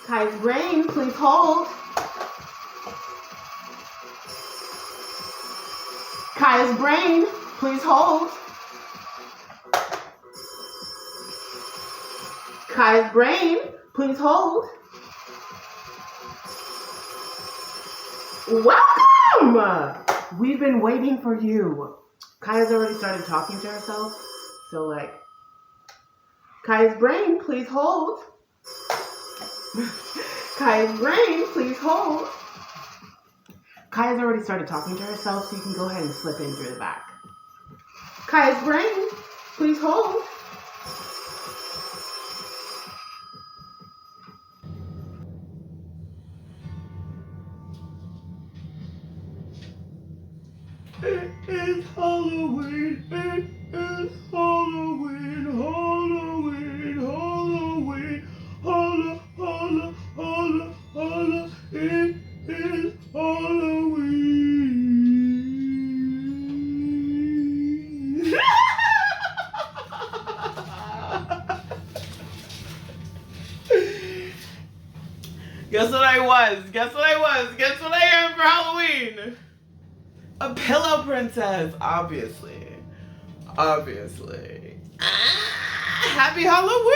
Kai's brain, please hold. Kai's brain, please hold. Kai's brain, please hold. Welcome! We've been waiting for you. Kaya's already started talking to herself. So like, Kaya's brain, please hold. Kaya's brain, please hold. Kaya's already started talking to herself, so you can go ahead and slip in through the back. Kaya's brain, please hold. It is Halloween, it is Halloween, Halloween, Halloween, Holla, holla, holla, holla, it is Halloween. Guess what I was? Guess what I was? Guess what I am for Halloween? A pillow princess, obviously. Obviously. Happy Halloween!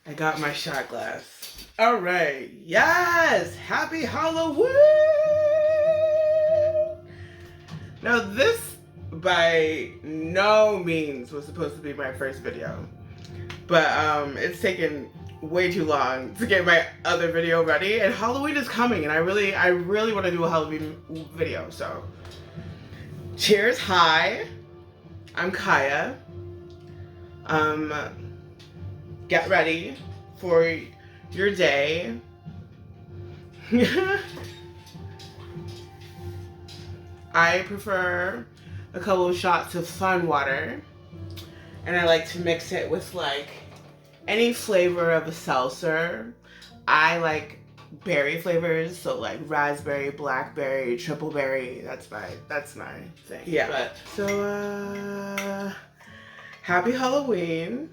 I got my shot glass. Alright, yes! Happy Halloween! Now this by no means was supposed to be my first video, but it's taken way too long to get my other video ready, and Halloween is coming, and I really want to do a Halloween video. So cheers. Hi, I'm Kaya. Get ready for your day. I prefer a couple of shots of fun water, and I like to mix it with like any flavor of a seltzer. I like berry flavors, so like raspberry, blackberry, triple berry. That's my thing. Yeah. But so happy Halloween.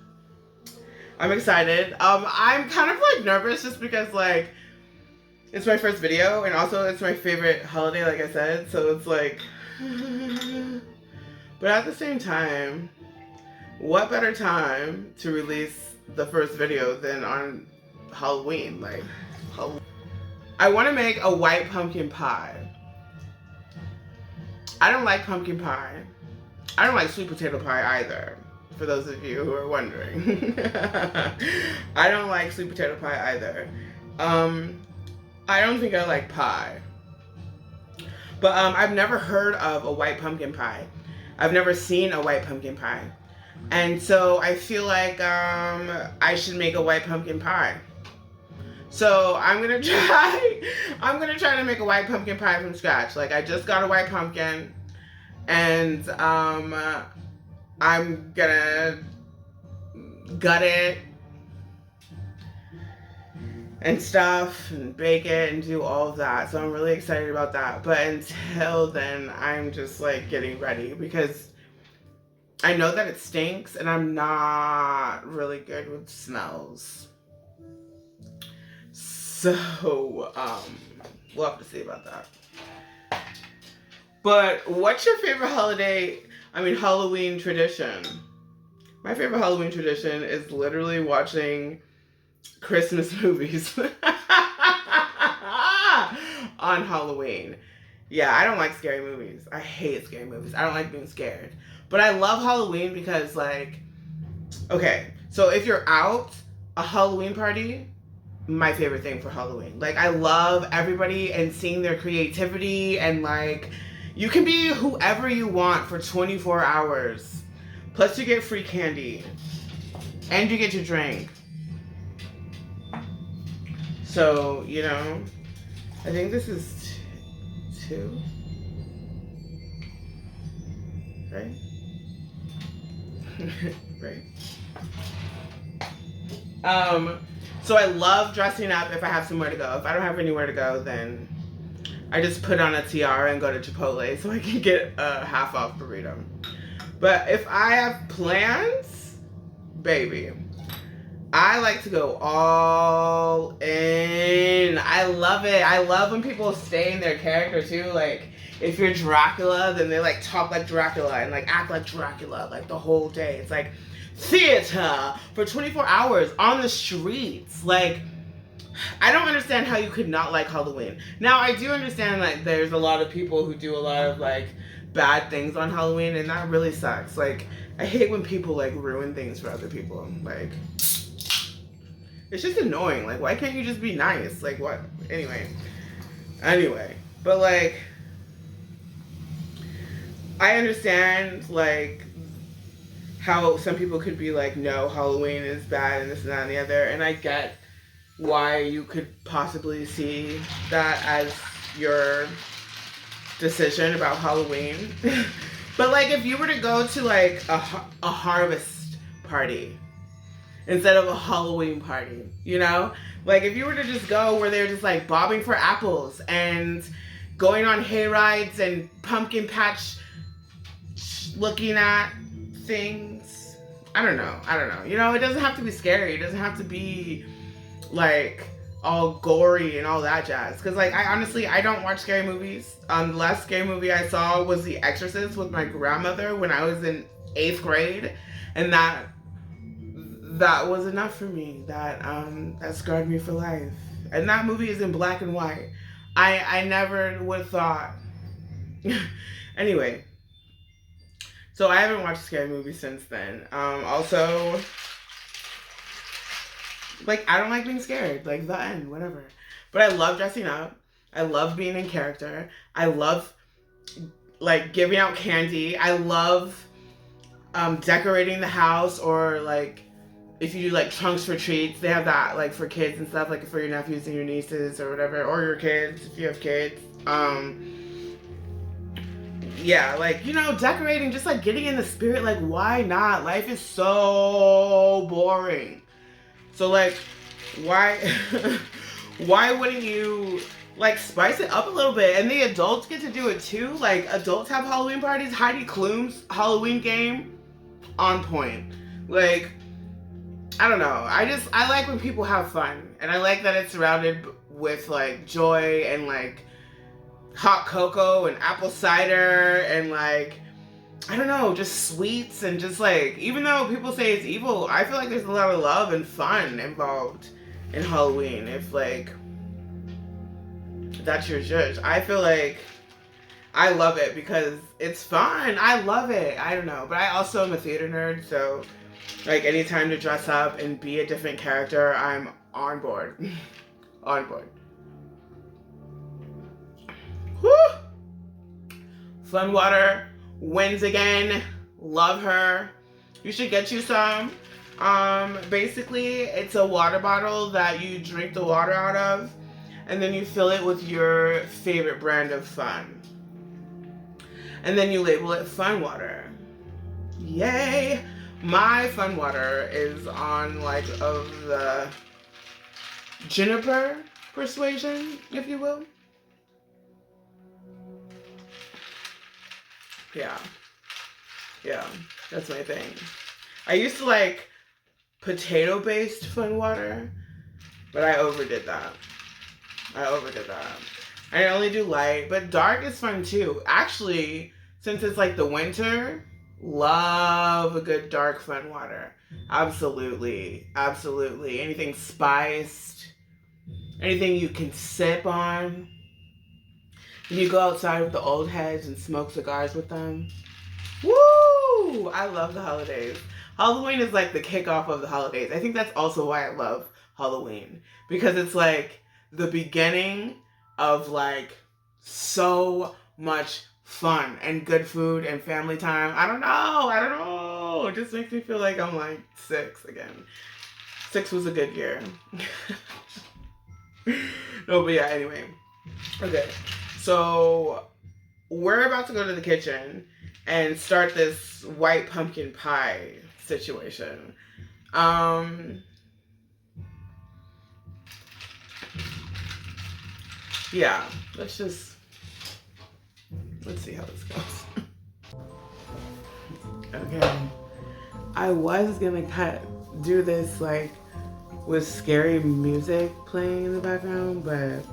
I'm excited. I'm kind of like nervous just because like it's my first video, and also it's my favorite holiday, like I said, so it's like but at the same time, what better time to release the first video than on Halloween? Like, I want to make a white pumpkin pie. I don't like pumpkin pie. I don't like sweet potato pie either, for those of you who are wondering. I don't like sweet potato pie either. I don't think I like pie. But I've never heard of a white pumpkin pie. I've never seen a white pumpkin pie. And so I feel like I should make a white pumpkin pie. So I'm gonna try to make a white pumpkin pie from scratch. Like I just got a white pumpkin, and I'm gonna gut it and stuff and bake it and do all of that. So I'm really excited about that. But until then, I'm just like getting ready because I know that it stinks and I'm not really good with smells. So we'll have to see about that. But what's your favorite Halloween tradition? My favorite Halloween tradition is literally watching Christmas movies on Halloween. Yeah, I don't like scary movies. I hate scary movies. I don't like being scared. But I love Halloween because like, okay, so if you're out, a Halloween party, my favorite thing for Halloween. Like I love everybody and seeing their creativity, and like you can be whoever you want for 24 hours. Plus you get free candy and you get to drink. So, you know, I think this is two, right? Right. So I love dressing up if I have somewhere to go. If I don't have anywhere to go, then I just put on a tiara and go to Chipotle so I can get a half off burrito. But if I have plans, baby, I like to go all in. I love it. I love when people stay in their character too. Like, if you're Dracula, then they like talk like Dracula and like act like Dracula like the whole day. It's like theater for 24 hours on the streets. Like, I don't understand how you could not like Halloween. Now, I do understand that there's a lot of people who do a lot of like bad things on Halloween, and that really sucks. Like, I hate when people like ruin things for other people. Like, it's just annoying. Like, why can't you just be nice? Like, what? Anyway, but like, I understand like how some people could be like, no, Halloween is bad and this and that and the other, and I get why you could possibly see that as your decision about Halloween. But like, if you were to go to like a harvest party instead of a Halloween party, you know? Like, if you were to just go where they're just like bobbing for apples and going on hay rides and pumpkin patch looking at things. I don't know. You know, it doesn't have to be scary. It doesn't have to be like all gory and all that jazz. Because like, I don't watch scary movies. The last scary movie I saw was The Exorcist with my grandmother when I was in 8th grade, and that was enough for me. That scarred me for life. And that movie is in black and white. I never would have thought. Anyway, so I haven't watched scary movies since then. Also, like, I don't like being scared. Like, the end, whatever. But I love dressing up. I love being in character. I love, like, giving out candy. I love decorating the house, or, like, if you do, like, trunks for treats, they have that, like, for kids and stuff, like, for your nephews and your nieces or whatever, or your kids, if you have kids. Yeah, like, you know, decorating, just, like, getting in the spirit, like, why not? Life is so boring. So, like, why wouldn't you, like, spice it up a little bit? And the adults get to do it, too. Like, adults have Halloween parties. Heidi Klum's Halloween game, on point. Like, I don't know. I like when people have fun. And I like that it's surrounded with, like, joy and, like, hot cocoa and apple cider and, like, I don't know, just sweets and just, like, even though people say it's evil, I feel like there's a lot of love and fun involved in Halloween. If, like, that's your judge. I feel like I love it because it's fun. I love it. I don't know. But I also am a theater nerd, so, like, anytime to dress up and be a different character, I'm on board. On board. Whew! Fun water wins again. Love her. You should get you some. Basically, it's a water bottle that you drink the water out of, and then you fill it with your favorite brand of fun. And then you label it Fun Water. Yay! My Fun Water is on, like, of the juniper persuasion, if you will. Yeah, that's my thing. I used to like potato-based Fun Water, but I overdid that. I only do light, but dark is fun too. Actually, since it's like the winter, love a good dark Fun Water. Absolutely. Anything spiced, anything you can sip on. And you go outside with the old heads and smoke cigars with them. Woo! I love the holidays. Halloween is like the kickoff of the holidays. I think that's also why I love Halloween. Because it's like the beginning of like so much fun and good food and family time. I don't know. It just makes me feel like I'm like 6 again. 6 was a good year. No, but yeah, anyway. Okay. So, we're about to go to the kitchen and start this white pumpkin pie situation. Yeah, let's just Let's see how this goes. Okay. I was gonna do this like with scary music playing in the background, but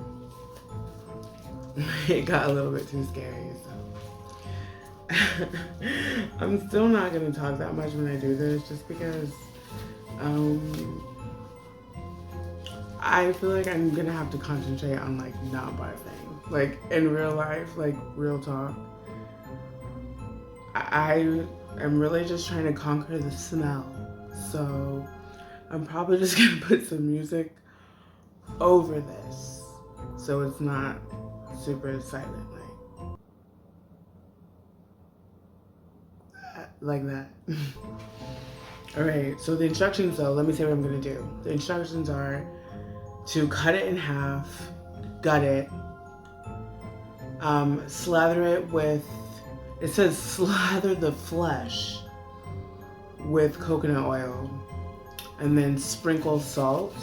it got a little bit too scary, so I'm still not gonna talk that much when I do this, just because I feel like I'm gonna have to concentrate on like not barfing, like in real life, like real talk. I am really just trying to conquer the smell, so I'm probably just gonna put some music over this so it's not super silent, like that. All right, so the instructions though, let me say what I'm gonna do. The instructions are to cut it in half, gut it, slather it with, it says slather the flesh with coconut oil, and then sprinkle salt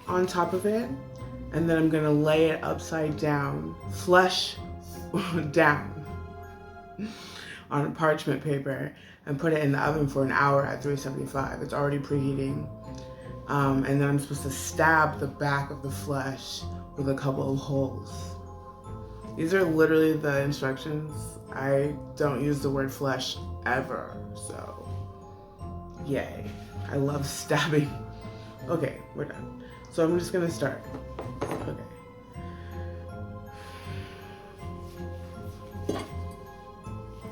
on top of it, and then I'm gonna lay it upside down, flesh down, on parchment paper, and put it in the oven for an hour at 375. It's already preheating. And then I'm supposed to stab the back of the flesh with a couple of holes. These are literally the instructions. I don't use the word flesh ever, so yay. I love stabbing. Okay, we're done. So I'm just gonna start. Okay.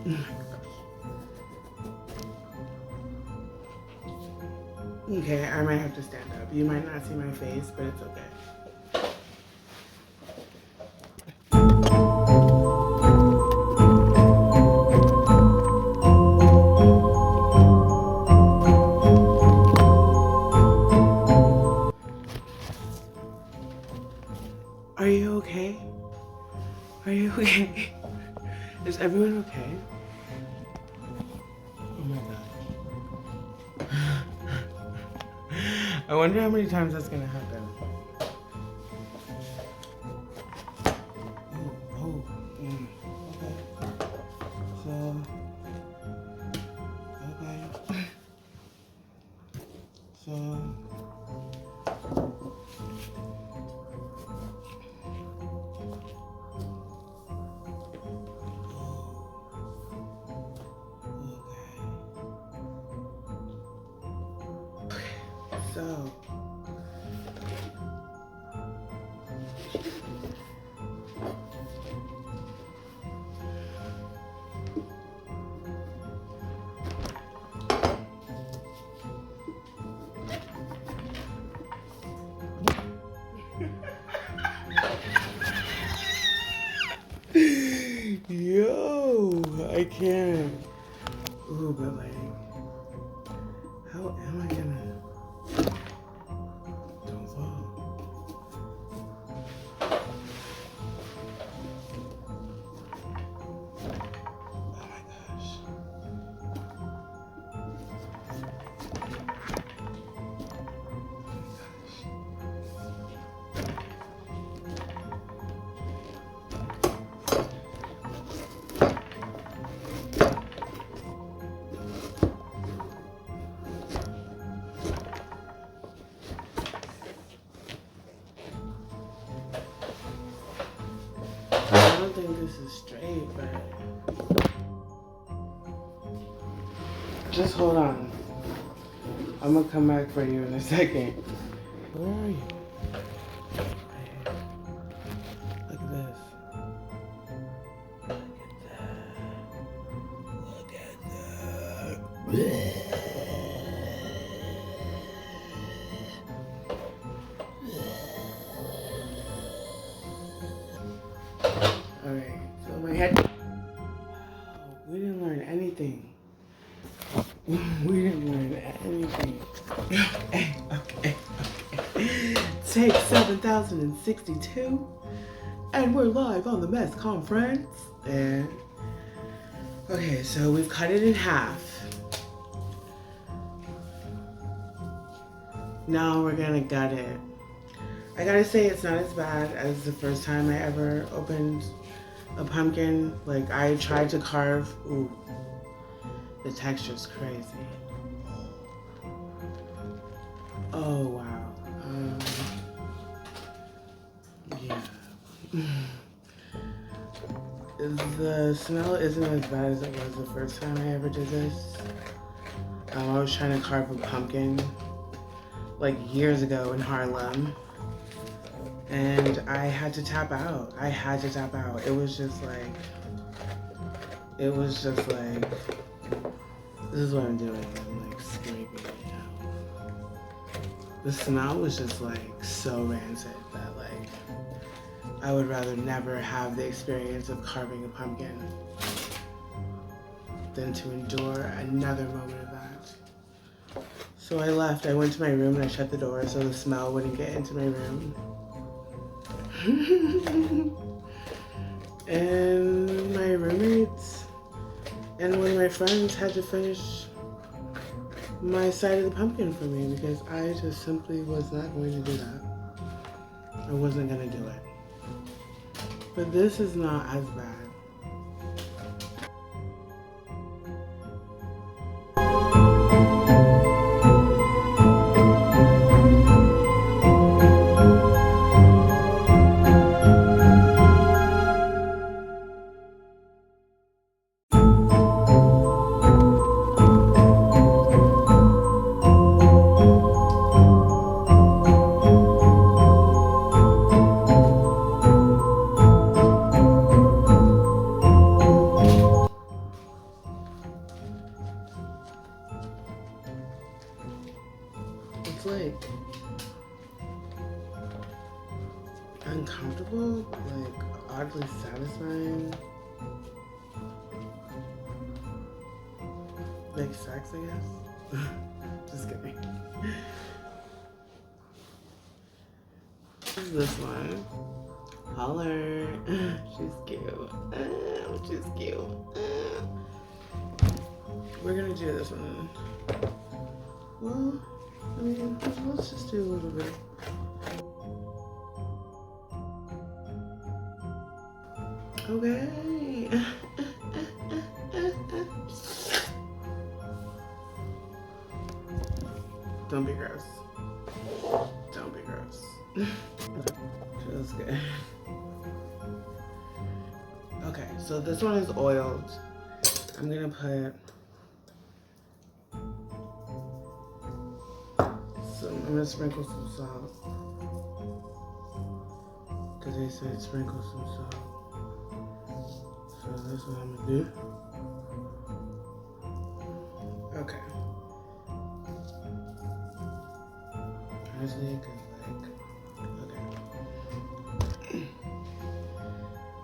Oh my gosh. Okay, I might have to stand up. You might not see my face, but it's okay. Are you okay? Are you okay? Is everyone okay? Oh my gosh. I wonder how many times that's gonna happen. So yo, I can't. Ooh, but like, how am I gonna? Don't fall. Oh my gosh. I don't think this is straight, but just hold on. I'm gonna come back for you in a second. Where are you? Look at this. Look at that. Alright, so my head. Wow, we didn't learn anything. We didn't learn anything. Okay. Take 7062. And we're live on the mess conference. And okay, so we've cut it in half. Now we're gonna gut it. I gotta say it's not as bad as the first time I ever opened a pumpkin. Like, I tried to carve. Ooh, the texture's crazy. Oh, wow. Yeah. The smell isn't as bad as it was the first time I ever did this. I was trying to carve a pumpkin like years ago in Harlem, and I had to tap out. It was just like, this is what I'm doing. I'm like scraping it out. The smell was just like so rancid that like I would rather never have the experience of carving a pumpkin than to endure another moment of that. So I left. I went to my room and I shut the door so the smell wouldn't get into my room. And my roommates and one of my friends had to finish my side of the pumpkin for me because I just simply was not going to do that. I wasn't going to do it. But this is not as bad. It's like uncomfortable, like oddly satisfying. Like sex, I guess. Just kidding. This is this one. Holler. She's cute. She's cute. We're gonna do this one. Well, I mean, let's just do a little bit. Okay. Don't be gross. Don't be gross. Feels good. Okay, so this one is oiled. I'm gonna put I'm gonna sprinkle some salt. Cause they said sprinkle some salt. So that's what I'm gonna do. Okay. Honestly, okay.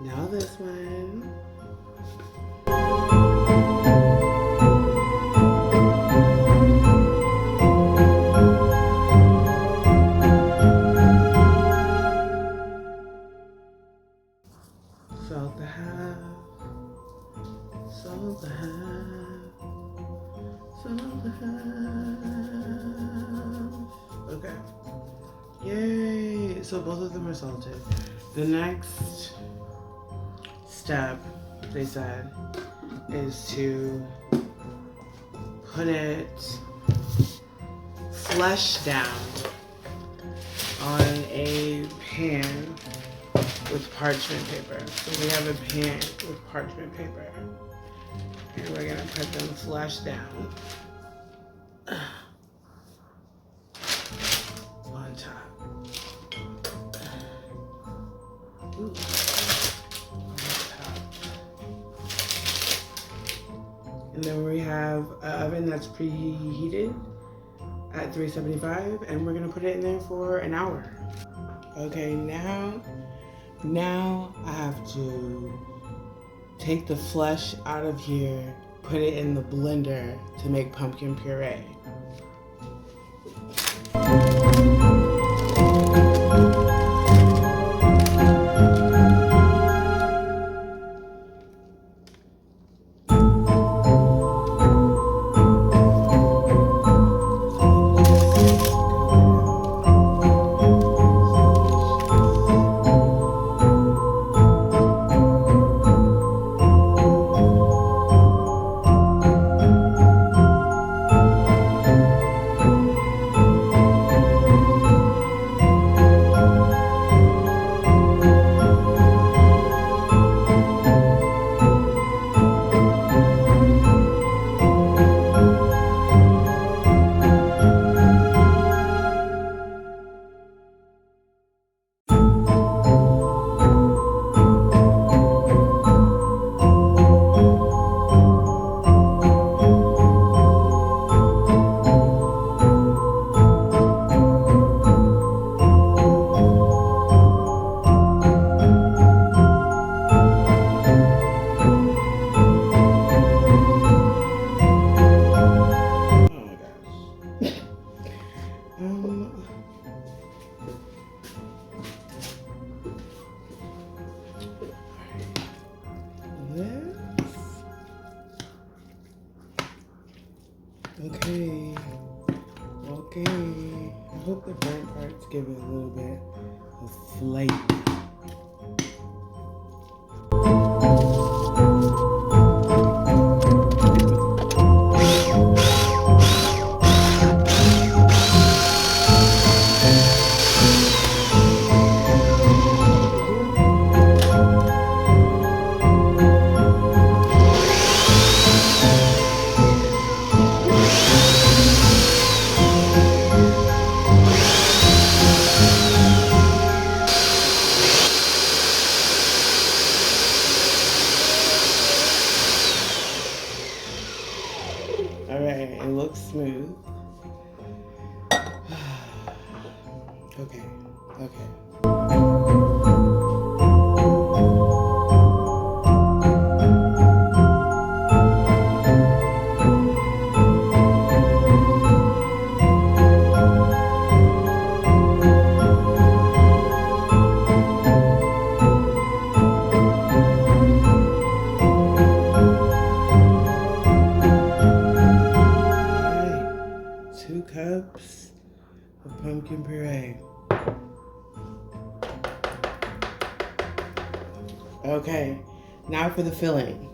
Now this one. Salt the half, salt the half, salt the half. Okay. Yay! So both of them are salted. The next step, they said, is to put it flesh down on a pan with parchment paper. So we have a pan with parchment paper. And we're gonna put them flush down on top. Ooh. On top. And then we have an oven that's preheated at 375, and we're gonna put it in there for an hour. Okay, now I have to take the flesh out of here, put it in the blender to make pumpkin puree. This. Okay. Okay. I hope the burnt parts give it a little bit of flavor. Alright, it looks smooth. Okay, okay. Alright, 2 cups of pumpkin puree. Okay, now for the filling.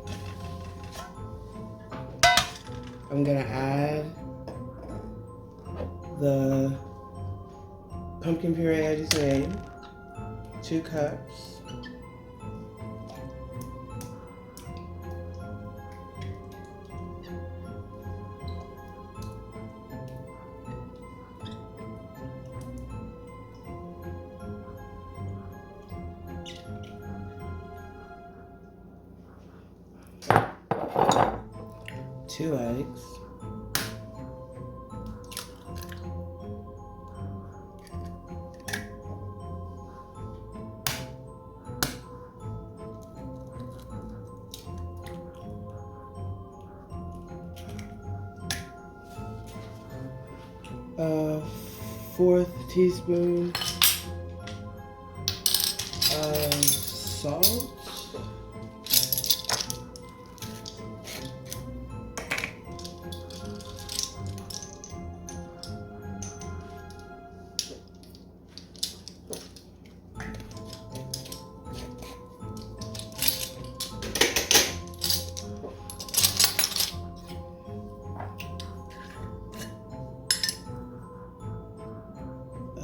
I'm gonna add the pumpkin puree I just made, 2 cups. Two eggs. A 1/4 teaspoon of salt.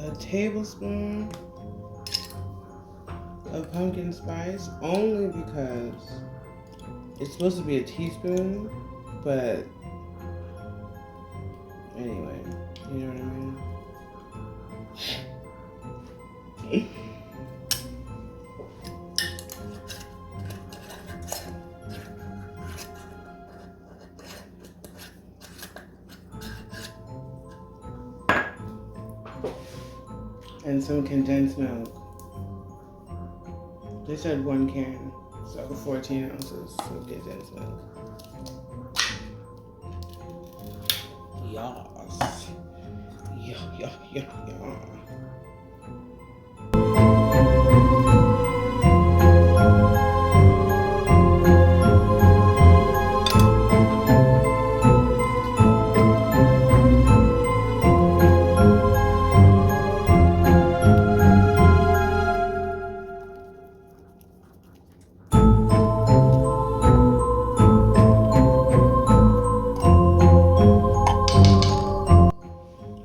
A tablespoon of pumpkin spice, only because it's supposed to be a teaspoon, but anyway, you know what I mean? And some condensed milk. They said 1 can, so 14 ounces of condensed milk. Yas. Yeah.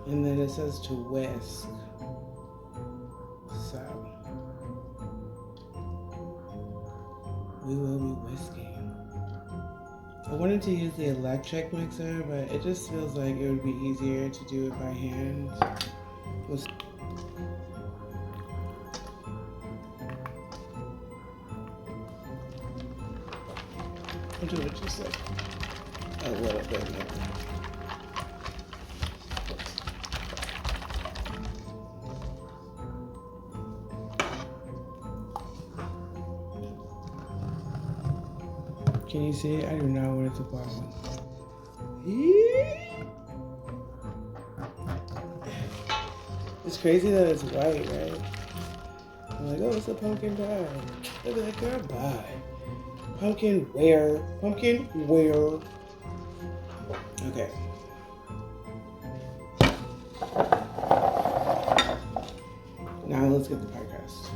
And then it says to whisk. So we will be whisking. I wanted to use the electric mixer, but it just feels like it would be easier to do it by hand. I'll do it just like a little bit more. Can you see it? I do not want it to bottom. It's crazy that it's white, right? I'm like, oh, it's a pumpkin pie. They'll be like, girl, bye. Pumpkin where? Pumpkin where? Okay. Now let's get the pie crust.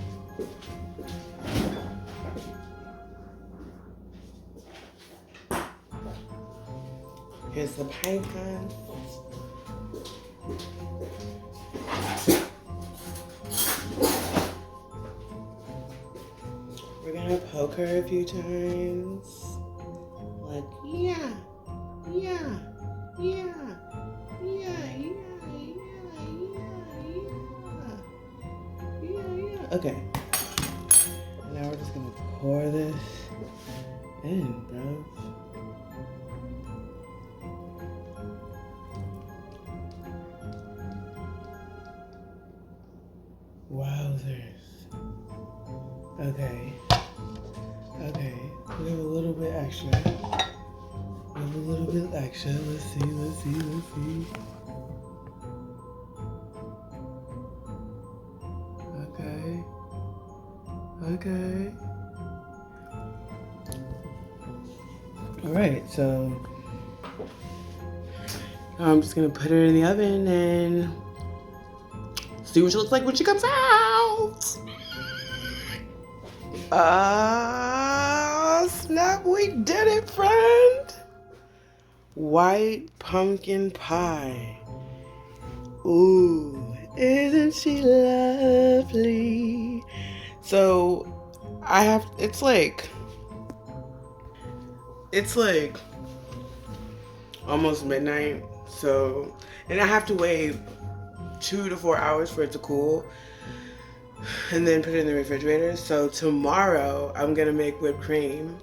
Here's the pie crust. We're gonna poke her a few times. Like, yeah, yeah, yeah, yeah, yeah, yeah, yeah. Okay. And now we're just gonna pour this in, bro. Wowzers. Okay. Okay. We have a little bit extra. We have a little bit extra. Let's see, let's see, let's see. Okay. Okay. Alright, so I'm just gonna put her in the oven and see what she looks like when she comes out. Snap, we did it, friend. White pumpkin pie. Ooh, isn't she lovely? So it's like almost midnight. So, and I have to wait 2 to 4 hours for it to cool and then put it in the refrigerator. So tomorrow I'm gonna make whipped cream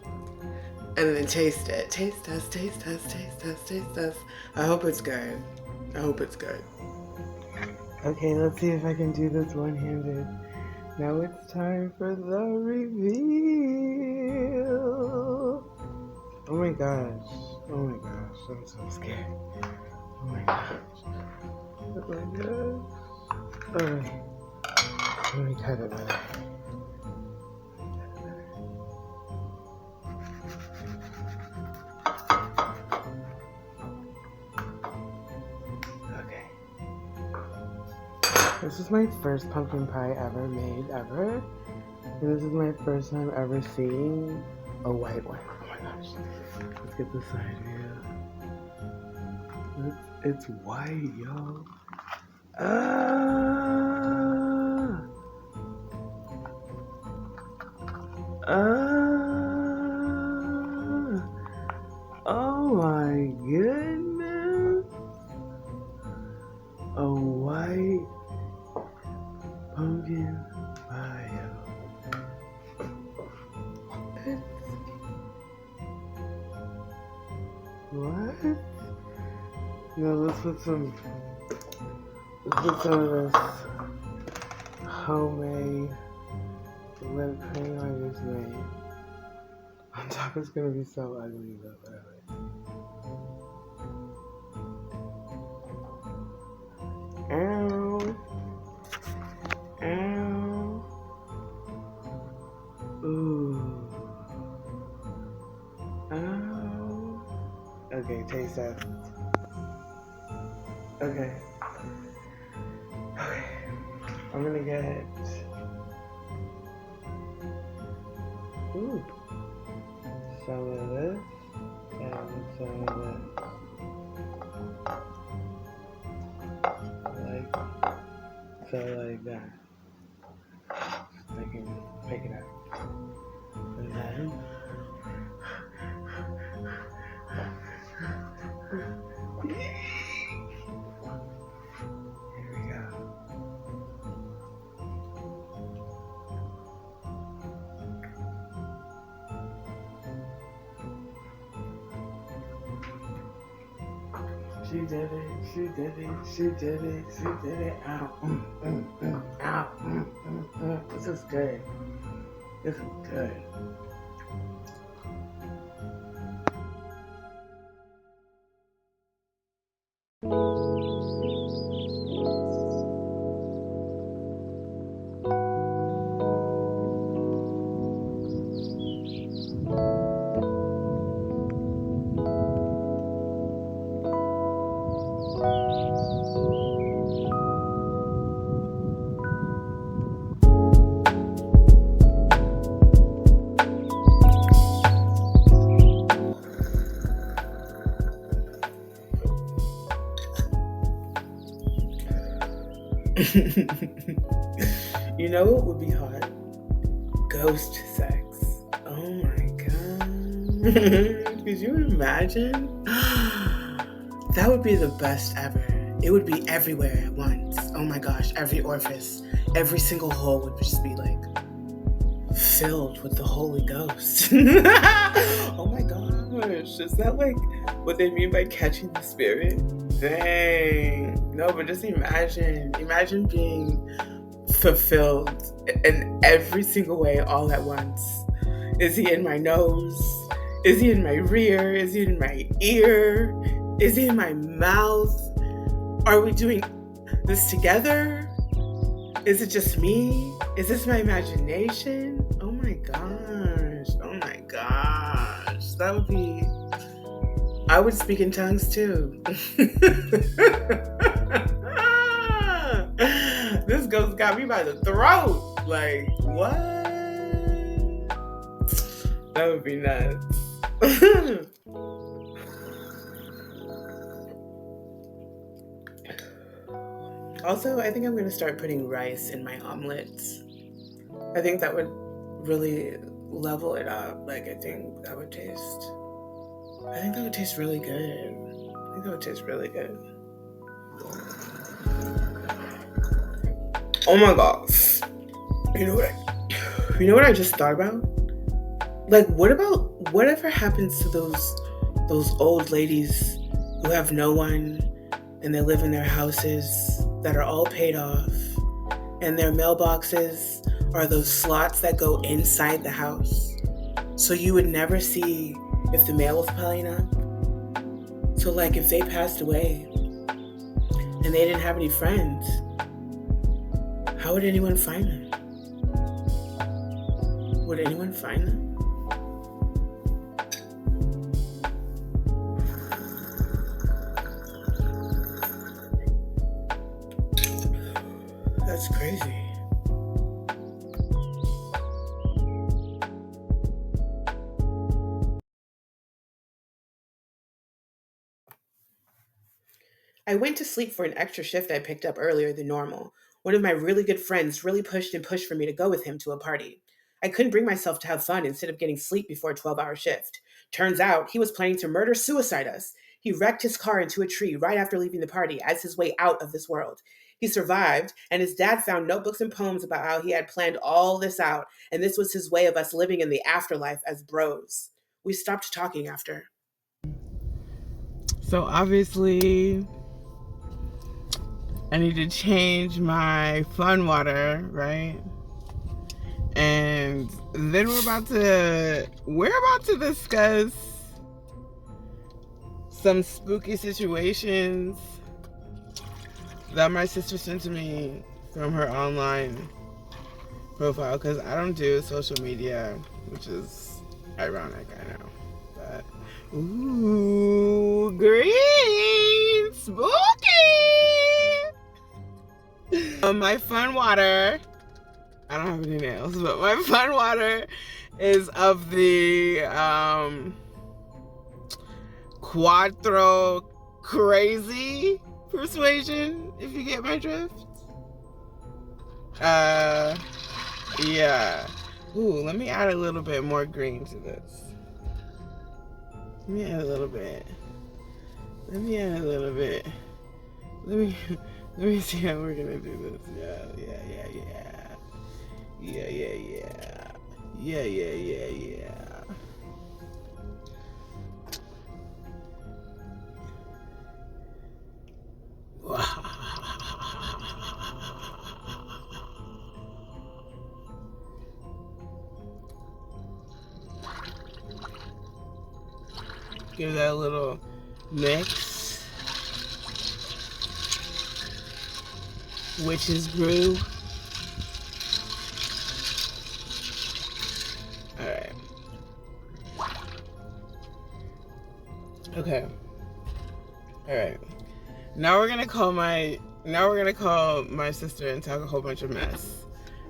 and then taste it. Taste test, taste test, taste test, taste test. I hope it's good. I hope it's good. Okay, let's see if I can do this one-handed. Now it's time for the reveal. Oh my gosh. Oh my gosh. I'm so scared. Oh my gosh. Oh my gosh. Alright. Let me cut it better. Okay. This is my first pumpkin pie ever made, ever. And this is my first time ever seeing a white one. Oh my gosh. Let's get this side view. It's white, yo. Oh my goodness. A white pumpkin pie, yo. What? No, let's put some of this homemade whipped cream I just made. On top it's gonna be so ugly, but whatever. Ow. Ow. Ooh. Ow. Okay, taste test. Okay. Okay. I'm gonna get some of this and some of this. Like that. I can pick it up. And then here we go. She did it, she did it, she did it, she did it. Ow, ow, This is good. This is good. You know what would be hot? Ghost sex. Oh my god. Could you imagine? That would be the best ever. It would be everywhere at once. Oh my gosh, every orifice, every single hole would just be like filled with the Holy Ghost. Oh my gosh, is that like what they mean by catching the spirit? Dang. No, but just imagine being fulfilled in every single way all at once. Is he in my nose? Is he in my rear? Is he in my ear? Is he in my mouth? Are we doing this together? Is it just me? Is this my imagination? Oh my gosh. Oh my gosh. That would be... I would speak in tongues too. This ghost got me by the throat. Like, what? That would be nuts. Also, I think I'm going to start putting rice in my omelets. I think that would really level it up. Like, I think that would taste really good. Oh my gosh. You know what I just thought about? Like, whatever happens to those old ladies who have no one and they live in their houses that are all paid off, and their mailboxes are those slots that go inside the house, so you would never see if the mail was piling up. So like if they passed away and they didn't have any friends, how would anyone find them? Would anyone find them? That's crazy. I went to sleep for an extra shift I picked up earlier than normal. One of my really good friends really pushed for me to go with him to a party. I couldn't bring myself to have fun instead of getting sleep before a 12-hour shift. Turns out he was planning to murder-suicide us. He wrecked his car into a tree right after leaving the party as his way out of this world. He survived, and his dad found notebooks and poems about how he had planned all this out, and this was his way of us living in the afterlife as bros. We stopped talking after. So obviously, I need to change my fun water, right? And then we're about to discuss some spooky situations that my sister sent to me from her online profile, because I don't do social media, which is ironic, I know. But ooh, green, spooky. My fun water, I don't have any nails, but my fun water is of the Quattro Crazy persuasion, if you get my drift. Yeah. Ooh, let me add a little bit more green to this. Let me add a little bit. Let me see how we're gonna do this. Yeah. Give that a little mix. Witch's brew. Alright. Okay. Alright. Now we're gonna call my sister and talk a whole bunch of mess.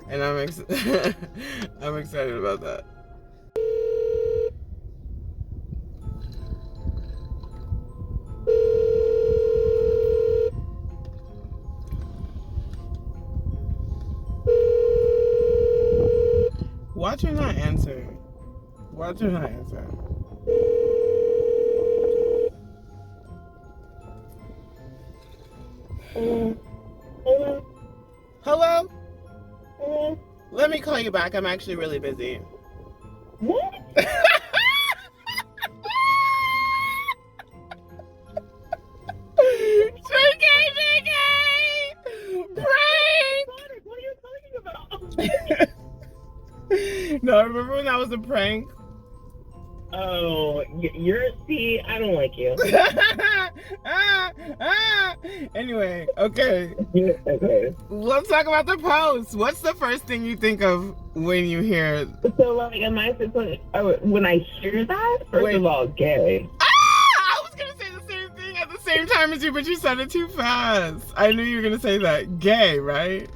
And I'm excited about that. Watch her not answer. Watch her not answer. Hello? Hello? Hello? Let me call you back. I'm actually really busy. What? JK! Prank! What are you talking about? No, remember when that was a prank? Oh, see, I don't like you. Anyway, okay. Okay. Let's talk about the post. What's the first thing you think of when you hear? So, like, am I supposed when I hear that, first of all, gay. I was gonna say the same thing at the same time as you, but you said it too fast. I knew you were gonna say that. Gay, right?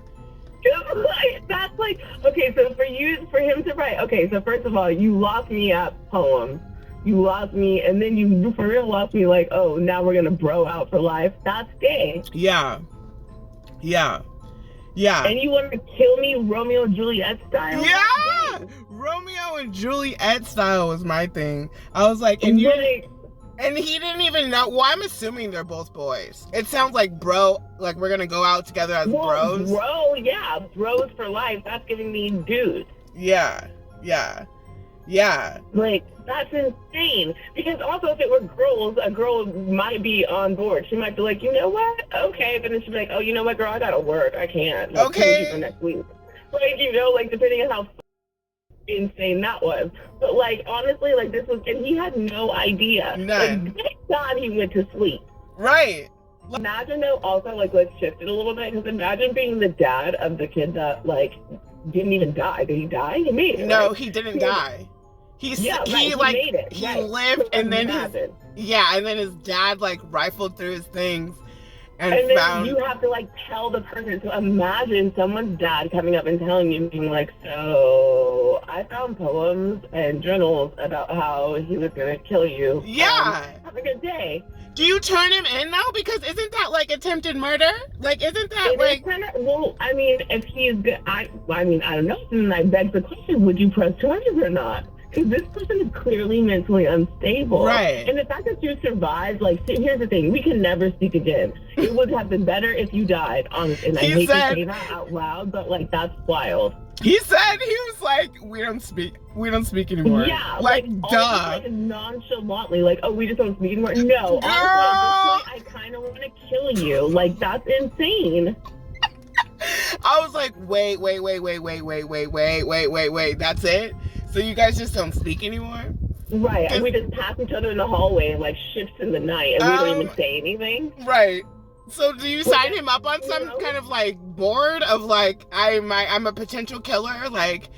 That's like, okay, so for him to write, okay, so first of all, you lost me at poem. You lost me, and then you for real lost me like, oh, now we're gonna bro out for life. That's gay. Yeah. And you want to kill me Romeo and Juliet style? Yeah! Romeo and Juliet style was my thing. I was like, and he didn't even know. Well, I'm assuming they're both boys. It sounds like bro, like we're gonna go out together as bros. Bros for life. That's giving me dudes. Yeah. Like, that's insane. Because also, if it were girls, a girl might be on board. She might be like, you know what? Okay. But then she'd be like, oh, you know what, girl? I gotta work. I can't. Like, okay. For next week. Like, like, depending on how insane that was. But, like, honestly, like, this was, and he had no idea. None. Like, thank God he went to sleep. Right. Imagine, though, also, like, let's shift it a little bit. Because imagine being the dad of the kid that, like, didn't even die. Did he die? He made it. No, right? He didn't die. He made it. He lived, so and then his dad like rifled through his things and found. Then you have to like tell the person. So imagine someone's dad coming up and telling you, being like, "So I found poems and journals about how he was gonna kill you. Yeah. Have a good day." Do you turn him in now? Because isn't that like attempted murder? Like, isn't that well, I mean, if he's good, I mean, I don't know. And I beg the question: would you press charges or not? Because this person is clearly mentally unstable. Right. And the fact that you survived, like, here's the thing, we can never speak again. It would have been better if you died, honestly. And I hate to say that out loud, but, like, that's wild. He said, he was like, we don't speak anymore. Yeah. Like duh. Like, nonchalantly, like, oh, we just don't speak anymore. No. Girl! Honestly, at this point, I kind of want to kill you. Like, that's insane. I was like, wait. That's it? So you guys just don't speak anymore? Right, and we just pass each other in the hallway and like shifts in the night, and we don't even say anything. Right. So do you sign him up on some kind of like board of like I'm a potential killer? Like.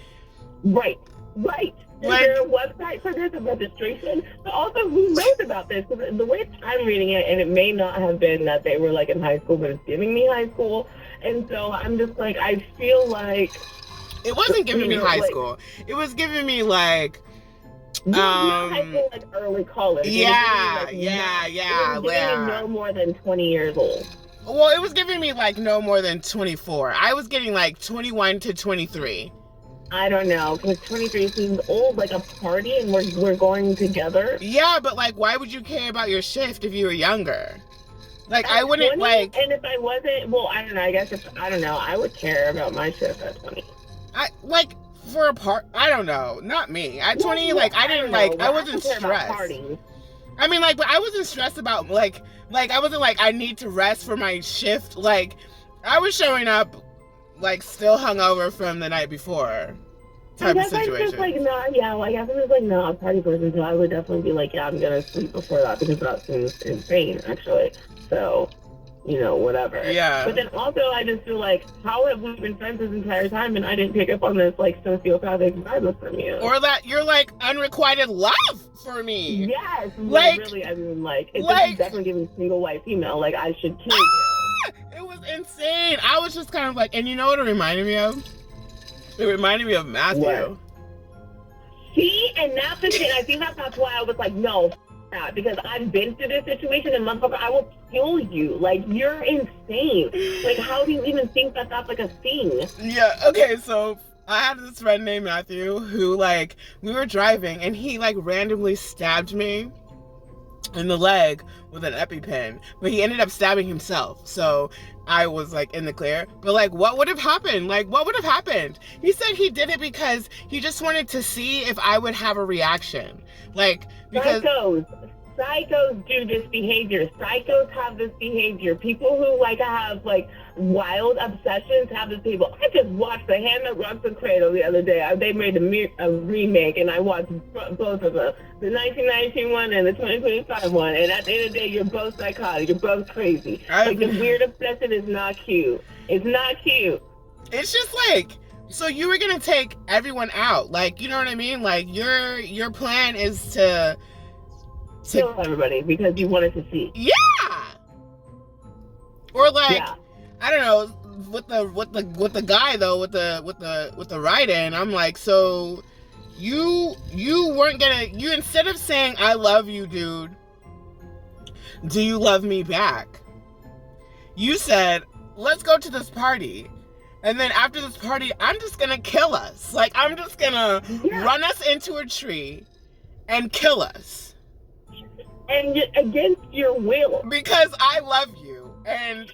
Right. Is there a website for this, a registration? But also, who knows about this? Because the way I'm reading it, and it may not have been that they were like in high school, but it's giving me high school, and so I'm just like, I feel like. It wasn't giving me high school. It was giving me like, not high school, like early college. Yeah. It was giving me no more than 20 years old. Well, it was giving me like no more than 24. I was getting like 21 to 23. I don't know, because 23 seems old, like a party, and we're going together. Yeah, but like, why would you care about your shift if you were younger? Like, I wouldn't 20, like. And if I wasn't, well, I don't know. I guess I would care about my shift at 20. I don't know, not me. At 20, like, I didn't like, I wasn't stressed. I mean, like, but I wasn't stressed about, like, I wasn't like, I need to rest for my shift. Like, I was showing up, like, still hungover from the night before type of situation. I guess I'm just like, not a party person, so I would definitely be like, yeah, I'm gonna sleep before that, because that seems insane, actually. So, whatever. Yeah. But then also, I just feel like, how have we been friends this entire time and I didn't pick up on this, like, sociopathic vibe from you? Or that you're, like, unrequited love for me. Yes. Like, really, I mean, like, it's definitely giving single white female, like, I should kill you. It was insane. I was just kind of like, and you know what it reminded me of? It reminded me of Matthew. What? See? And that's the thing. I think that's why I was like, no, that, because I've been through this situation, and motherfucker, I will kill you. Like, you're insane. Like, how do you even think that that's like a thing? Yeah, okay, so I had this friend named Matthew who, like, we were driving and he, like, randomly stabbed me in the leg with an EpiPen, but he ended up stabbing himself. So I was, like, in the clear. But, like, what would have happened? Like, what would have happened? He said he did it because he just wanted to see if I would have a reaction. Like, because... Psychos do this behavior. Psychos have this behavior. People who, like, have, like, wild obsessions have this behavior. I just watched The Hand That Rocks the Cradle the other day. They made a remake, and I watched both of them. The 1992 one and the 2025 one. And at the end of the day, you're both psychotic. You're both crazy. Like, the weird obsession is not cute. It's not cute. It's just like... So you were gonna take everyone out. Like, you know what I mean? Like, your plan is to kill everybody because you wanted to see. Yeah. Or like, yeah. I don't know, with the guy though, with the write-in, I'm like, so you weren't gonna, you, instead of saying I love you, dude, do you love me back? You said, let's go to this party. And then after this party, I'm just gonna kill us. Like, I'm just gonna run us into a tree and kill us. And against your will. Because I love you. And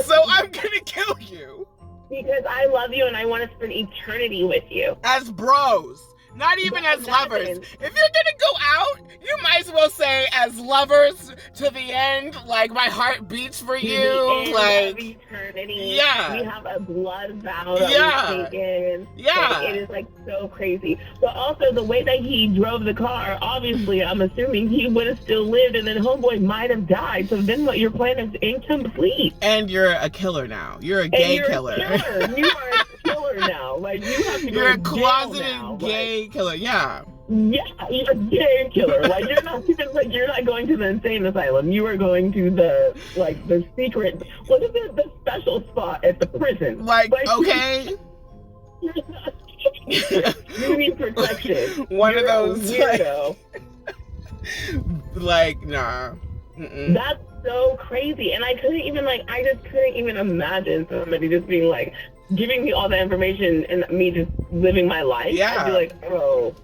so I'm gonna kill you. Because I love you and I want to spend eternity with you. As bros. Not even as lovers. If you're gonna go out, you might as well say as lovers to the end. Like, my heart beats for you. Like, eternity. Yeah. We have a blood vow that we've taken. Yeah. Like, it is, like, so crazy. But also the way that he drove the car, obviously, I'm assuming he would have still lived, and then homeboy might have died. So then what, your plan is incomplete. And you're a killer now. You're a gay killer. You are a killer now. Like, you have to go You're a closeted gay killer. Yeah. Yeah, you're a gay killer. Like, you're not even, like, you're not going to the insane asylum. You are going to the secret, what is it, the special spot at the prison. Like okay. You need protection. One of those weirdo. Like, nah. Mm-mm. That's so crazy. And I just couldn't even imagine somebody just being like, giving me all the information and me just living my life. Yeah. I'd be like, oh.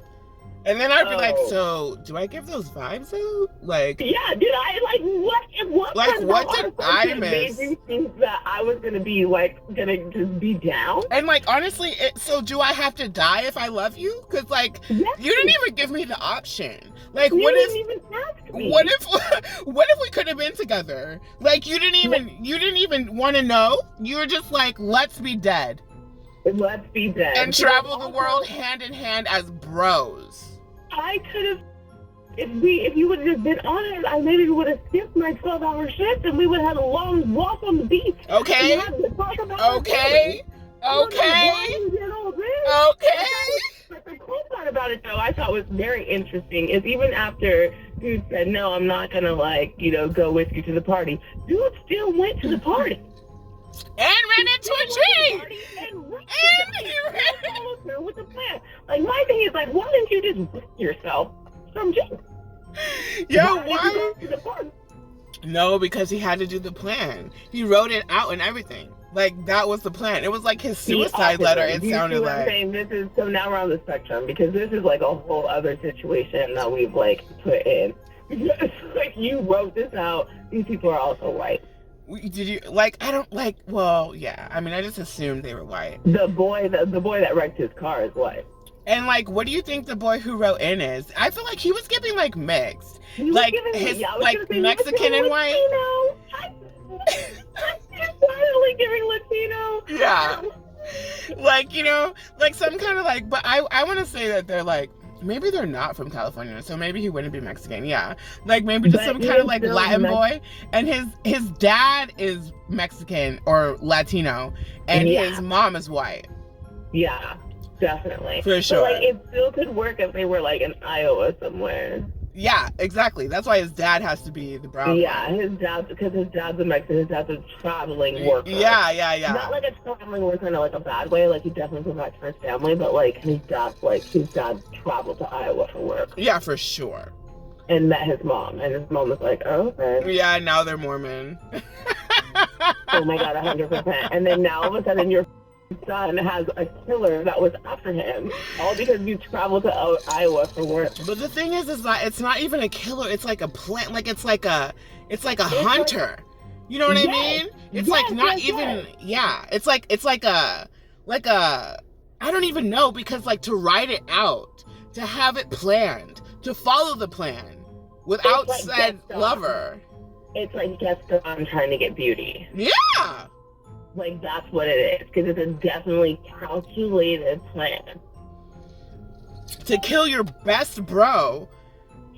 And then I'd be like, so, do I give those vibes though? Like, yeah, did I, what did I miss? Made you think that I was gonna be, like, gonna just be down? And, like, honestly, so do I have to die if I love you? Because, like, you didn't even give me the option. Like, what if we could have been together? Like, you didn't even want to know. You were just like, let's be dead. Let's be dead. And travel the world hand in hand as bros. I could have, if you would have just been honest, I maybe would have skipped my 12-hour shift and we would have had a long walk on the beach. Okay. Okay. But the cool part about it, though, I thought was very interesting is even after dude said, no, I'm not going to, go with you to the party, dude still went to the party. And ran into a tree. And he ran through with the plan. Like, my thing is, like, why didn't you just risk yourself from jail? Yo, why? No, because he had to do the plan. He wrote it out and everything. Like, that was the plan. It was like his suicide letter, it sounded like. So now we're on the spectrum, because this is like a whole other situation that we've, like, put in. Like, you wrote this out. These people are also white. Did you, like, I don't, like, well, yeah. I mean, I just assumed they were white. The boy that wrecked his car is white. And, like, what do you think the boy who wrote in is? I feel like he was giving, like, mixed. Like, Mexican and white. Finally giving Latino. Yeah. Like, like some kind of, like, but I want to say that they're, like, maybe they're not from California, so maybe he wouldn't be Mexican. Yeah, like maybe just some kind of like Latin boy, and his dad is Mexican or Latino, and his mom is white. Yeah, definitely. For sure. But, like, it still could work if they were like in Iowa somewhere. Yeah, exactly. That's why his dad has to be the brown. Yeah, because his dad's a Mexican. His dad's a traveling worker. Yeah. Not like a traveling worker in like a bad way. Like, he definitely provides for his family, but like his dad traveled to Iowa for work. Yeah, for sure. And met his mom, and his mom was like, "Oh, okay." Yeah, now they're Mormon. Oh my God, 100%. And then now all of a sudden you're son has a killer that was after him, all because you traveled to Iowa for work. But the thing is that it's not even a killer. It's like a plant. Like it's like a hunter. You know what I mean? It's like not even. Yeah. It's like a I don't even know, because like to write it out, to have it planned, to follow the plan without like said lover. It's like Gaston trying to get beauty. Yeah. Like, that's what it is, because it's a definitely calculated plan. To kill your best bro.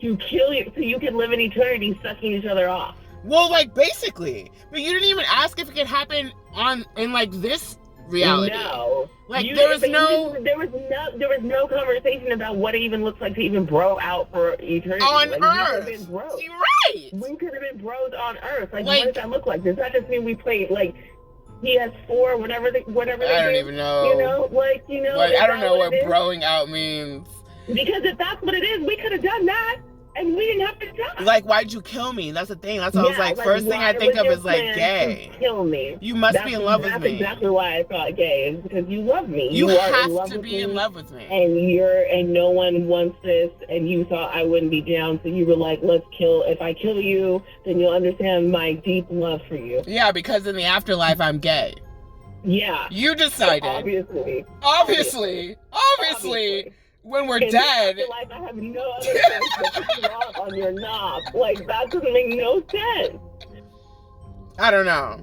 To kill you, so you can live in eternity sucking each other off. Well, like, basically. But you didn't even ask if it could happen in like, this reality. No. Like, there was no conversation about what it even looks like to even bro out for eternity. On like, Earth. You're right. We could have been bros on Earth. Like, what does that look like? Does that just mean we played, like, PS4, whatever they I don't even know. You know, like, you know. Like, I don't know what broing out means. Because if that's what it is, we could have done that, and we didn't have to die. Like, why'd you kill me? That's the thing. That's what I was like, first thing I think of is, like, gay. Kill me. You must be in love with me. That's exactly why I thought gay, is because you love me. You have to be in love with me. And no one wants this, and you thought I wouldn't be down, so you were like, if I kill you, then you'll understand my deep love for you. Yeah, because in the afterlife, I'm gay. Yeah. You decided. Obviously. When we're dead. Like, I have no other sense but to knob on your knob. Like, that doesn't make no sense. I don't know.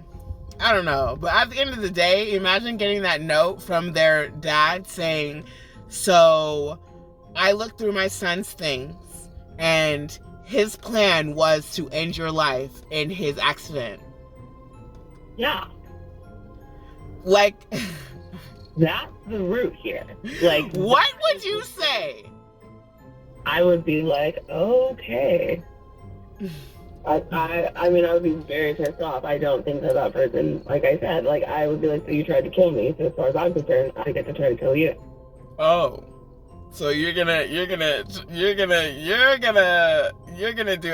But at the end of the day, imagine getting that note from their dad saying, so I looked through my son's things, and his plan was to end your life in his accident. Yeah. Like... That's the root here. Like, what would you say? I would be like, okay. I mean, I would be very pissed off. I don't think that person, like I said, like, I would be like, so you tried to kill me. So as far as I'm concerned, I get to try to kill you. Oh, so you're gonna do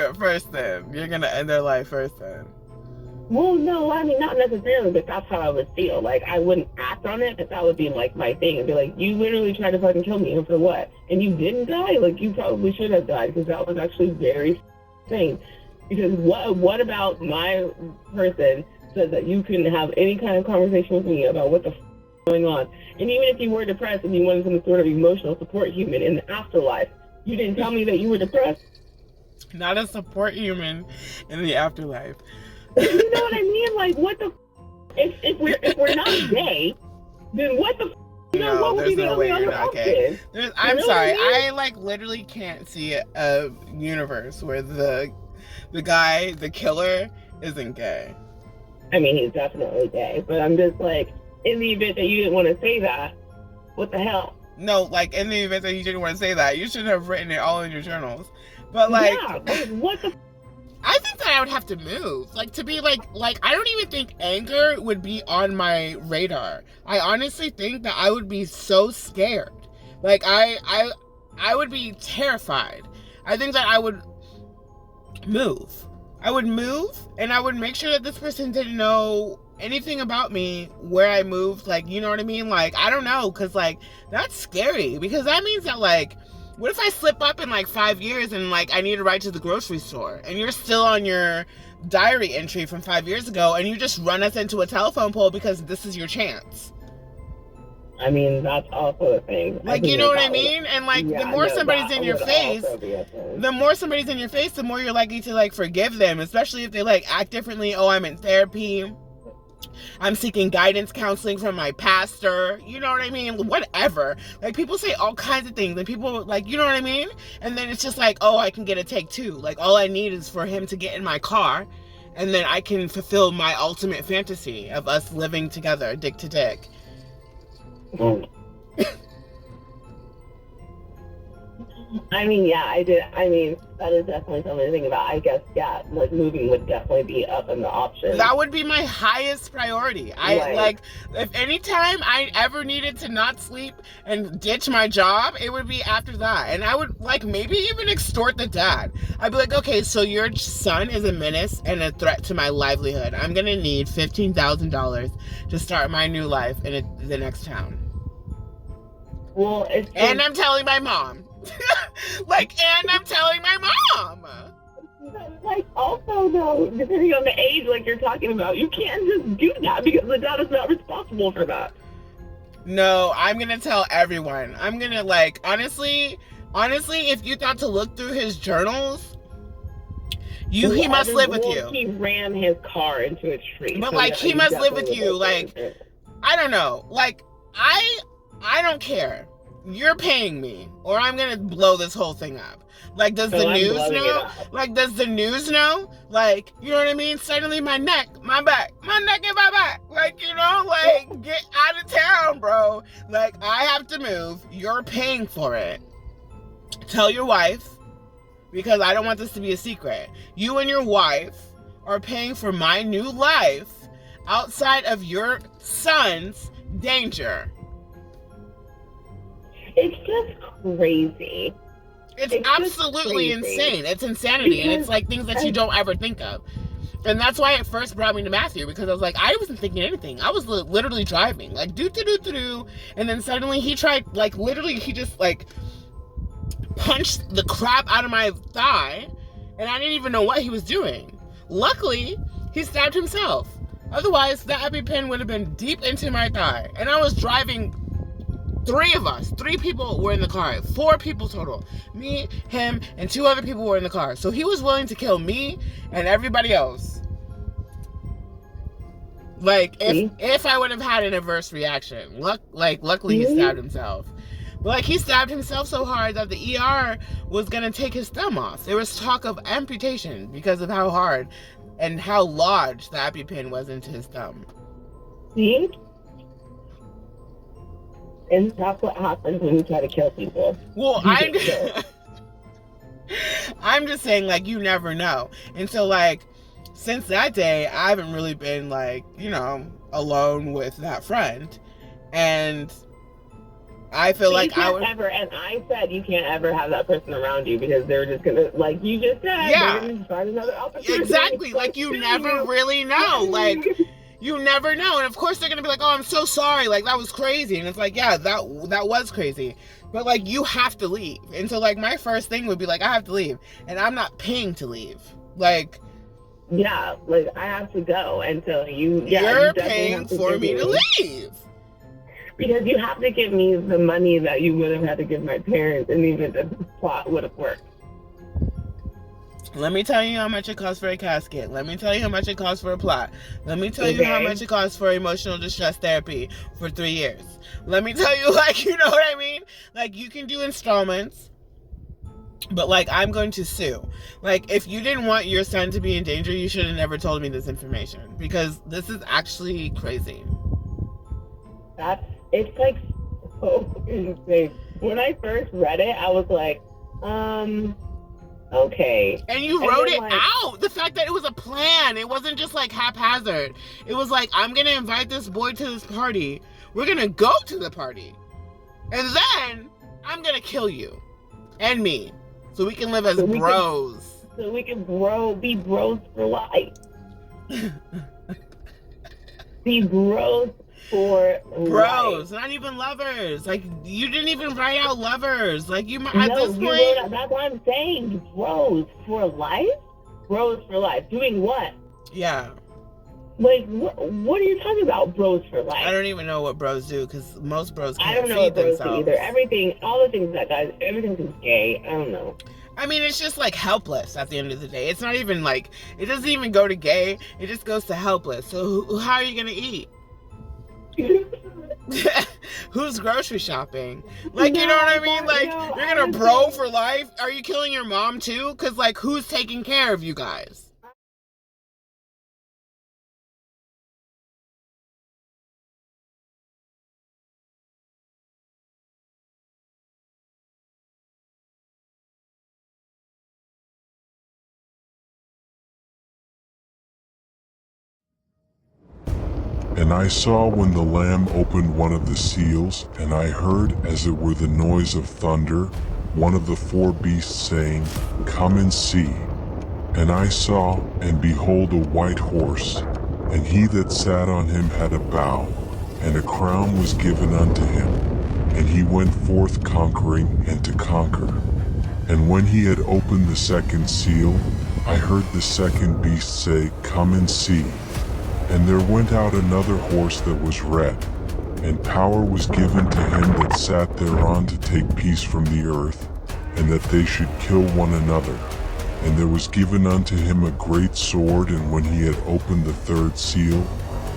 it first then. You're gonna end their life first then. Well, no, I mean, not necessarily, but that's how I would feel. Like, I wouldn't act on it, but that would be, like, my thing. It'd be like, you literally tried to fucking kill me, and for what? And you didn't die? Like, you probably should have died, because that was actually very thing. Because what about my person says that you couldn't have any kind of conversation with me about what the f*** is going on? And even if you were depressed and you wanted some sort of emotional support human in the afterlife, you didn't tell me that you were depressed? Not a support human in the afterlife. You know what I mean? Like, what the if we're not gay, then what the what would be the only other option? I'm sorry, I like literally can't see a universe where the guy, the killer, isn't gay. I mean, he's definitely gay, but I'm just like, in the event that you didn't want to say that, what the hell? No, like, in the event that you didn't want to say that, you should have written it all in your journals. But like, yeah, but what the I think that I would have to move. Like, to be like, I don't even think anger would be on my radar. I honestly think that I would be so scared. Like, I would be terrified. I think that I would move. I would move, and I would make sure that this person didn't know anything about me, where I moved. Like, you know what I mean? Like, I don't know, because, like, that's scary. Because that means that, like, what if I slip up in, like, 5 years and, like, I need a ride to the grocery store and you're still on your diary entry from 5 years ago and you just run us into a telephone pole because this is your chance? I mean, that's also a thing. Like, you know what I mean? And, like, the more somebody's in your face, the more you're likely to, like, forgive them, especially if they, like, act differently. Oh, I'm in therapy. I'm seeking guidance counseling from my pastor. You know what I mean? Whatever. Like, people say all kinds of things. And people, like, you know what I mean? And then it's just like, oh, I can get a take two. Like, all I need is for him to get in my car. And then I can fulfill my ultimate fantasy of us living together, dick to dick. I mean, yeah, I did. I mean, that is definitely something to think about. I guess, yeah, like moving would definitely be up in the options. That would be my highest priority. I Like, like, if any time I ever needed to not sleep and ditch my job, it would be after that. And I would like maybe even extort the dad. I'd be like, okay, so your son is a menace and a threat to my livelihood. I'm gonna need $15,000 to start my new life in the next town. well, it's And just I'm telling my mom. And I'm telling my mom. like also though, depending on the age, like you're talking about, you can't just do that because the dad is not responsible for that. No, I'm gonna tell everyone. I'm gonna honestly, if you thought to look through his journals, he must live with you. He ran his car into a tree. But So yeah, he you must live with definitely you. I don't know. I don't care. You're paying me, or I'm gonna blow this whole thing up. Does the news know? Does the news know? You know what I mean? Suddenly my neck, my back, and my back. Get out of town, bro. I have to move. You're paying for it. Tell your wife, because I don't want this to be a secret. You and your wife are paying for my new life outside of your son's danger. It's just crazy. It's absolutely insane. It's insanity. And it's things that you don't ever think of. And that's why it first brought me to Matthew, because I was I wasn't thinking anything. I was literally driving, do. And then suddenly he tried, literally, he just, punched the crap out of my thigh, and I didn't even know what he was doing. Luckily, he stabbed himself. Otherwise, the EpiPen would have been deep into my thigh. And I was driving. Three people were in the car. 4 people total. Me, him, and 2 other people were in the car. So he was willing to kill me and everybody else. If I would have had an adverse reaction. Luckily he stabbed himself. But he stabbed himself so hard that the ER was gonna take his thumb off. There was talk of amputation because of how hard and how large the EpiPen was into his thumb. See? And that's what happens when you try to kill people. Well, I'm just saying, you never know. And so, since that day, I haven't really been, alone with that friend. And I feel and I said you can't ever have that person around you because they're just gonna, like you just said, they're gonna find another opportunity. Exactly. You never really know. You never know. And of course they're going to be like, oh, I'm so sorry. That was crazy. And it's yeah, that was crazy. But you have to leave. And so my first thing would be I have to leave. And I'm not paying to leave. Yeah, I have to go. And so you're paying for me to leave. Because you have to give me the money that you would have had to give my parents, and even the plot would have worked. Let me tell you how much it costs for a casket. Let me tell you how much it costs for a plot. Let me tell you how much it costs for emotional distress therapy for 3 years. Let me tell you, you know what I mean? You can do installments, but I'm going to sue. If you didn't want your son to be in danger, you should have never told me this information, because this is actually crazy. It's so insane. When I first read it, I was okay. And you wrote it out. The fact that it was a plan. It wasn't just haphazard. It was I'm going to invite this boy to this party. We're going to go to the party. And then I'm going to kill you. And me. So we can live as bros. So we can be bros for life. Be bros for bros, not even lovers. You didn't even write out lovers. You might at this point. That's what I'm saying. Bros for life. Bros for life. Doing what? Yeah. What are you talking about? Bros for life. I don't even know what bros do, because most bros can't I don't know feed what bros themselves. do either. All the things that guys, everything's gay. I don't know. I mean, it's just helpless at the end of the day. It's not even it doesn't even go to gay. It just goes to helpless. So how are you gonna eat? Who's grocery shopping? You know what I mean? You're gonna bro for life? Are you killing your mom too? Because who's taking care of you guys? And I saw when the Lamb opened one of the seals, and I heard, as it were the noise of thunder, one of the four beasts saying, "Come and see." And I saw, and behold, a white horse, and he that sat on him had a bow, and a crown was given unto him, and he went forth conquering and to conquer. And when he had opened the second seal, I heard the second beast say, "Come and see." And there went out another horse that was red, and power was given to him that sat thereon to take peace from the earth, and that they should kill one another. And there was given unto him a great sword, and when he had opened the third seal,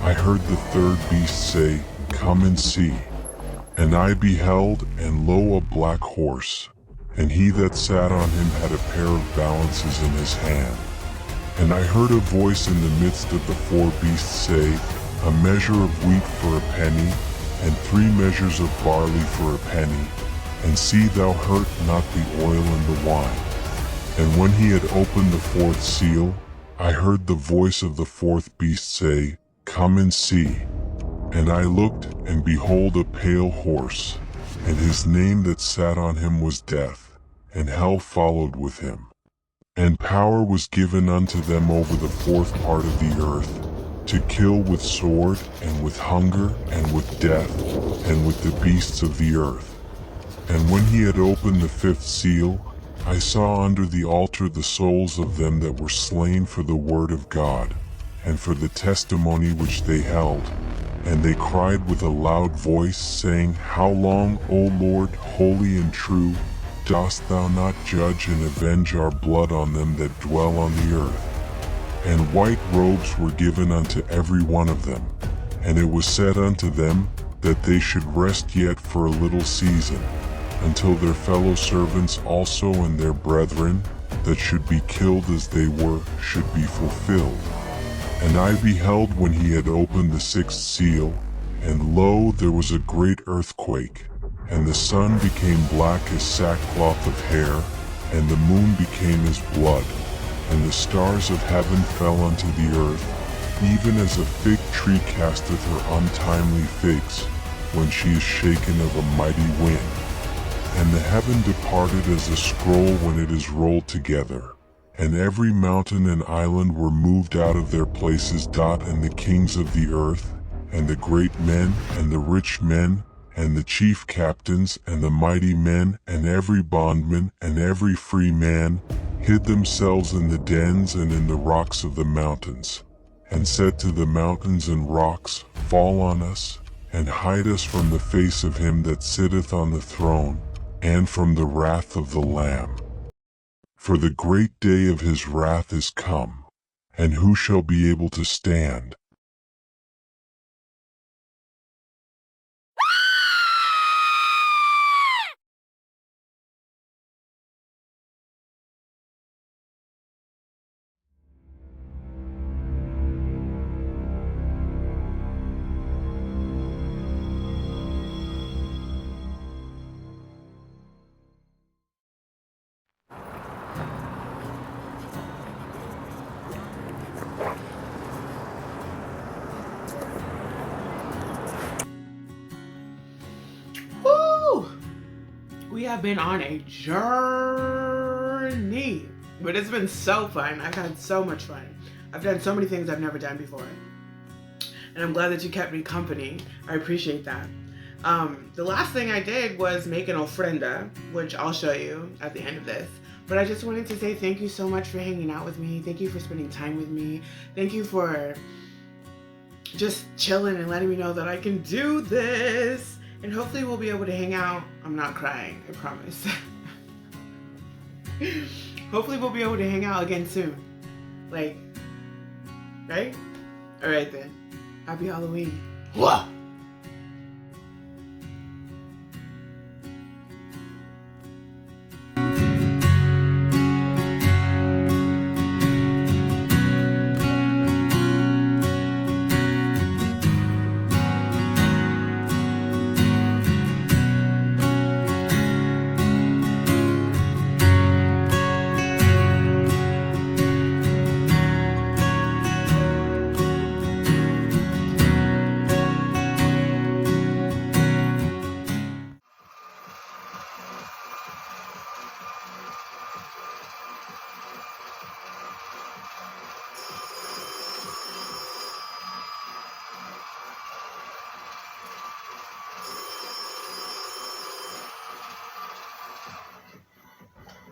I heard the third beast say, "Come and see." And I beheld, and lo, a black horse, and he that sat on him had a pair of balances in his hand. And I heard a voice in the midst of the four beasts say, "A measure of wheat for a penny, and 3 measures of barley for a penny, and see thou hurt not the oil and the wine." And when he had opened the fourth seal, I heard the voice of the fourth beast say, "Come and see." And I looked, and behold a pale horse, and his name that sat on him was Death, and hell followed with him. And power was given unto them over the fourth part of the earth, to kill with sword, and with hunger, and with death, and with the beasts of the earth. And when he had opened the fifth seal, I saw under the altar the souls of them that were slain for the word of God, and for the testimony which they held. And they cried with a loud voice, saying, "How long, O Lord, holy and true, dost thou not judge and avenge our blood on them that dwell on the earth?" And white robes were given unto every one of them, and it was said unto them that they should rest yet for a little season, until their fellow servants also and their brethren that should be killed as they were should be fulfilled. And I beheld when he had opened the sixth seal, and lo, there was a great earthquake, and the sun became black as sackcloth of hair, and the moon became as blood, and the stars of heaven fell unto the earth, even as a fig tree casteth her untimely figs, when she is shaken of a mighty wind. And the heaven departed as a scroll when it is rolled together, and every mountain and island were moved out of their places. And the kings of the earth, and the great men, and the rich men, and the chief captains, and the mighty men, and every bondman, and every free man, hid themselves in the dens and in the rocks of the mountains, and said to the mountains and rocks, "Fall on us, and hide us from the face of him that sitteth on the throne, and from the wrath of the Lamb. For the great day of his wrath is come, and who shall be able to stand?" Woo! We have been on a journey, but it's been so fun. I've had so much fun. I've done so many things I've never done before, and I'm glad that you kept me company. I appreciate that. The last thing I did was make an ofrenda, which I'll show you at the end of this. But I just wanted to say thank you so much for hanging out with me. Thank you for spending time with me. Thank you for just chilling and letting me know that I can do this. And hopefully we'll be able to hang out. I'm not crying, I promise. Hopefully we'll be able to hang out again soon. Like, right? All right then. Happy Halloween. Whoa.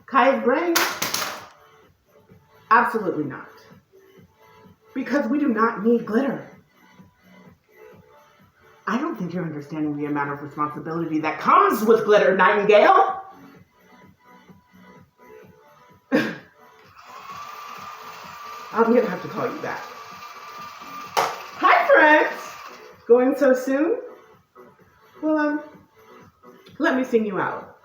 Kaya's brain? Absolutely not. Because we do not need glitter. I don't think you're understanding the amount of responsibility that comes with glitter, Nightingale. I'm gonna have to call you back. Hi, friends. Going so soon? Well, let me sing you out.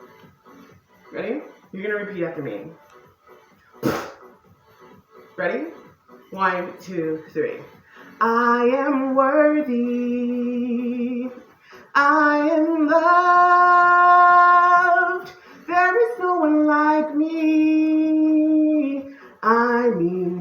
Ready? You're gonna repeat after me. Ready? 1, 2, 3. I am worthy. I am loved. There is no one like me. I mean